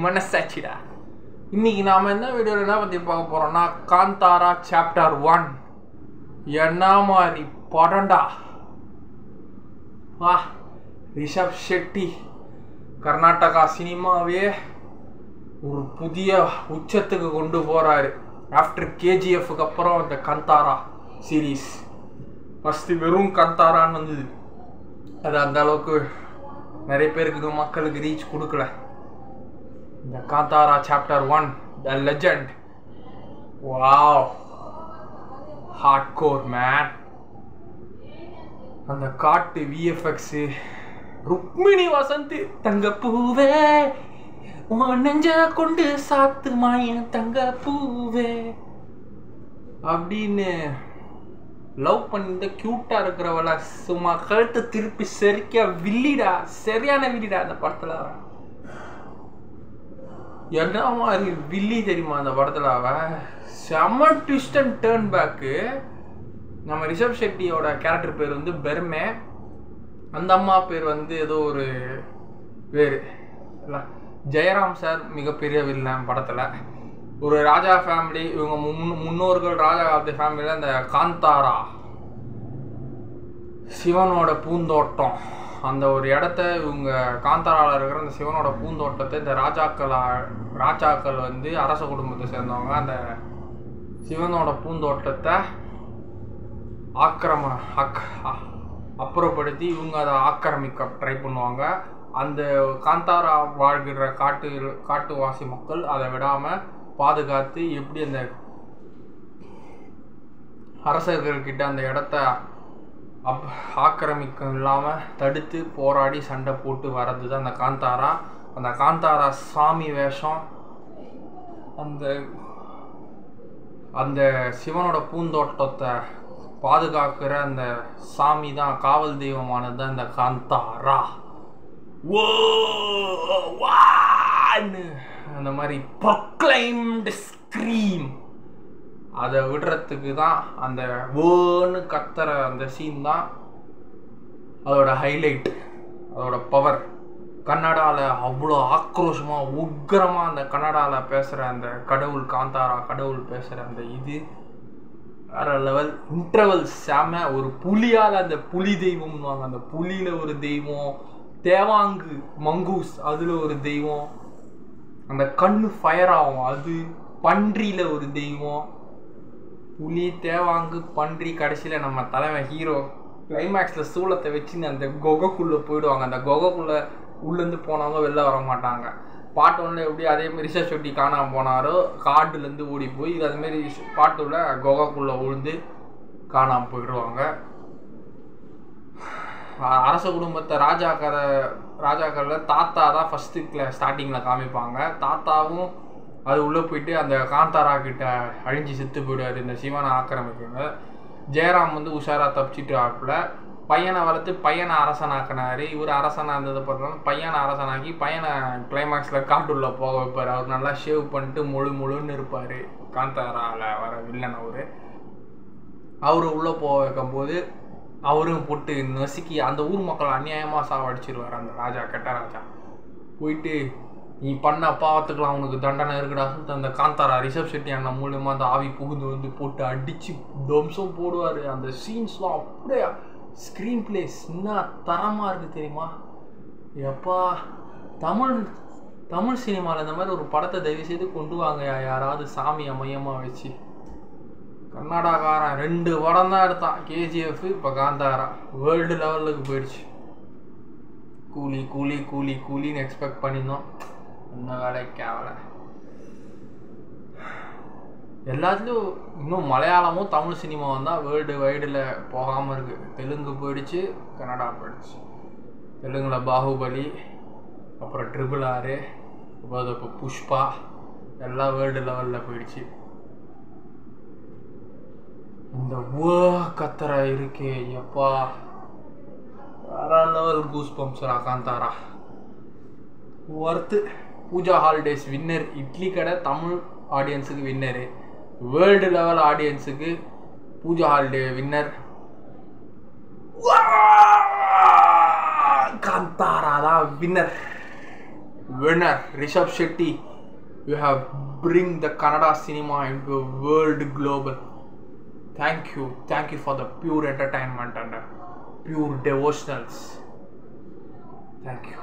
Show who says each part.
Speaker 1: மனசாட்சிடா. இன்னைக்கு நாம என்ன வீடியோல என்ன பத்தி பார்க்க போறோம்னா, காந்தாரா சாப்டர் 1 என்ன மாதிரி படம்டா. வா, ரிஷப் ஷெட்டி கர்நாடகா சினிமாவே ஒரு புதிய உச்சத்துக்கு கொண்டு போறாரு. ஆஃப்டர் கேஜிஎஃப்க்கு அப்புறம் இந்த காந்தாரா சீரீஸ் ஃபர்ஸ்ட் வெறும் காந்தாரான்னு வந்தது. அது அந்த அளவுக்கு நிறைய பேருக்கு மக்களுக்கு ரீச் கொடுக்கல. இந்த காந்தாரா சாப்டர் 1 த லெஜெண்ட், வாவ், ஹார்ட்கோர் மேன். அந்த காட்டு விஎஃப்எக்ஸ், ருக்மிணி வசந்த் தங்க பூவே நெஞ்ச கொண்டு சாத்து மாய தங்க பூவே அப்படின்னு லவ் பண்ணிட்டு கியூட்டா இருக்கிறவள சும்மா கழுத்தை திருப்பி சரிக்க வில்லிடா, சரியான வில்லிடா. அந்த படத்துல என்ன மாதிரி வில்லி தெரியுமா அந்த படத்துல? அவ செம்ம ட்விஸ்ட் அண்ட் டேர்ன் பேக்கு. நம்ம ரிஷப் ஷெட்டியோட கேரக்டர் பேர் வந்து பெர்மே, அந்த அம்மா பேர் வந்து ஏதோ ஒரு பேர். ஜெயராம் சார் மிகப்பெரிய வில்லன் படத்துல. ஒரு ராஜா ஃபேமிலி, இவங்க முன்னோர்கள் ராஜா காலத்து ஃபேமிலியில் இந்த காந்தாரா சிவனோட பூந்தோட்டம், அந்த ஒரு இடத்த இவங்க காந்தாராவில் இருக்கிற அந்த சிவனோட பூந்தோட்டத்தை இந்த ராஜாக்கள் வந்து அரச குடும்பத்தை சேர்ந்தவங்க அந்த சிவனோட பூந்தோட்டத்தை அப்புறப்படுத்தி இவங்க அதை ஆக்கிரமிக்க ட்ரை பண்ணுவாங்க. அந்த காந்தாரா வாழ்கிற காட்டுவாசி மக்கள் அதை விடாமல் பாதுகாத்து எப்படி அந்த அரசர்கள்கிட்ட அந்த இடத்த ஆக்கிரமிக்க இல்லாமல் தடுத்து போராடி சண்டை போட்டு வர்றது தான் அந்த காந்தாரா. அந்த காந்தாரா சாமி வேஷம், அந்த சிவனோட பூந்தோட்டத்தை பாதுகாக்கிற அந்த சாமி தான், காவல் தெய்வமானது தான் இந்த காந்தாரா. அந்த மாதிரி ப்ரொக்ளைம்டு ஸ்க்ரீம் அதை விடுறதுக்கு தான் அந்த ஓன்னு கத்துற அந்த சீன் தான் அதோட ஹைலைட், அதோட பவர். கன்னடாவில் அவ்வளோ ஆக்ரோஷமாக உக்கிரமாக அந்த கன்னடாவில் பேசுகிற அந்த கடவுள், காந்தாரா கடவுள் பேசுகிற அந்த இது வேற லெவல். இன்டர்வல் செம. ஒரு புலியால், அந்த புலி தெய்வம்னுவாங்க, அந்த புலியில் ஒரு தெய்வம், தேவாங்கு மங்கூஸ் அதில் ஒரு தெய்வம், அந்த கண்ணு ஃபயர் ஆகும் அது, பன்றியில் ஒரு தெய்வம், புலி தேவாங்கு பன்றி. கடைசியில் நம்ம தலைவன் ஹீரோ கிளைமேக்ஸில் சூளத்தை வச்சுன்னு அந்த கொகைக்குள்ளே போயிடுவாங்க. அந்த கொகைக்குள்ளே உள்ளேருந்து போனவங்க வெளில வர மாட்டாங்க. பாட்டு ஒன்று எப்படி அதேமாரி ரிஷப் ஷெட்டி காணாமல் போனாரோ, காடுலேருந்து ஓடி போய் இது அதுமாரி பாட்டுள்ள கொகைக்குள்ளே விழுந்து காணாமல் போயிடுவாங்க. அரச குடும்பத்தை ராஜாக்களில் தாத்தா தான் ஃபஸ்ட்டு ஸ்டார்டிங்கில் காமிப்பாங்க. தாத்தாவும் அது உள்ளே போயிட்டு அந்த காந்தாரா கிட்ட அழிஞ்சு செத்து போயிடுவார் இந்த சிவனை ஆக்கிரமிக்குங்க. ஜெயராம் வந்து உஷாராக தப்பிச்சிட்டு ஆப்பில் பையனை வளர்த்து பையனை அரசனாக்கினார். இவர் அரசனாக இருந்ததை பார்த்தோம்னா பையனை அரசனாக்கி பையனை கிளைமேக்ஸில் காட்டுள்ள போக வைப்பார். அவர் நல்லா ஷேவ் பண்ணிட்டு முழுன்னு இருப்பார். காந்தாராவில் வர வில்லன் அவர் உள்ளே போக வைக்கும்போது அவரும் போட்டு நசுக்கி அந்த ஊர் மக்களை அநியாயமாக சாவடிச்சிருவார் அந்த ராஜா, கெட்ட ராஜா. போயிட்டு நீ பண்ண பாவத்துக்கெலாம் அவனுக்கு தண்டனை இருக்குடா சொல்லிட்டு அந்த காந்தாரா ரிஷப் ஷெட்டி அண்ணன் மூலியமாக அந்த ஆவி புகுந்து வந்து போட்டு அடித்து தம்சம் போடுவார். அந்த சீன்ஸ்லாம் அப்படியே ஸ்க்ரீன் பிளேஸ் என்ன தரமாக இருக்குது தெரியுமா? எப்பா, தமிழ் சினிமாவில் இந்த மாதிரி ஒரு படத்தை தயவுசெய்து கொண்டு வாங்க யாராவது, சாமியை மையமாக வச்சு. கர்நாடகாரன் 2 படம் தான் எடுத்தான், கேஜிஎஃப், இப்போ காந்தாரா. வேர்ல்டு லெவலுக்கு போயிடுச்சு. கூலி கூலி கூலி கூலின்னு எக்ஸ்பெக்ட் பண்ணியிருந்தோம், என்ன வேலைக்கு ஆகலை. எல்லாத்துலேயும் இன்னும் மலையாளமும் தமிழ் சினிமாவும் தான் வேர்ல்டு வைடில் போகாமல் இருக்குது. தெலுங்கு போயிடுச்சு, கன்னடா போயிடுச்சு. தெலுங்கில் பாகுபலி, அப்புறம் RRR, அப்புறம் இப்போ புஷ்பா, எல்லாம் வேர்ல்டு லெவலில் போயிடுச்சு. இந்த கத்தரா இருக்கே எப்பா, வேற லெவல் கூஸ் பம்ப்ஸ்ரா Kantara. Worth. Pooja holidays winner. Idli Kadai Tamil ஆடியன்ஸுக்கு வின்னரு. வேர்ல்டு லெவல் ஆடியன்ஸுக்கு பூஜா ஹாலிடே வின்னர். காந்தாரா தான் winner. Winner Rishab Shetty. You have bring the Kannada cinema into world global. Thank you for the pure entertainment and pure devotionals. Thank you.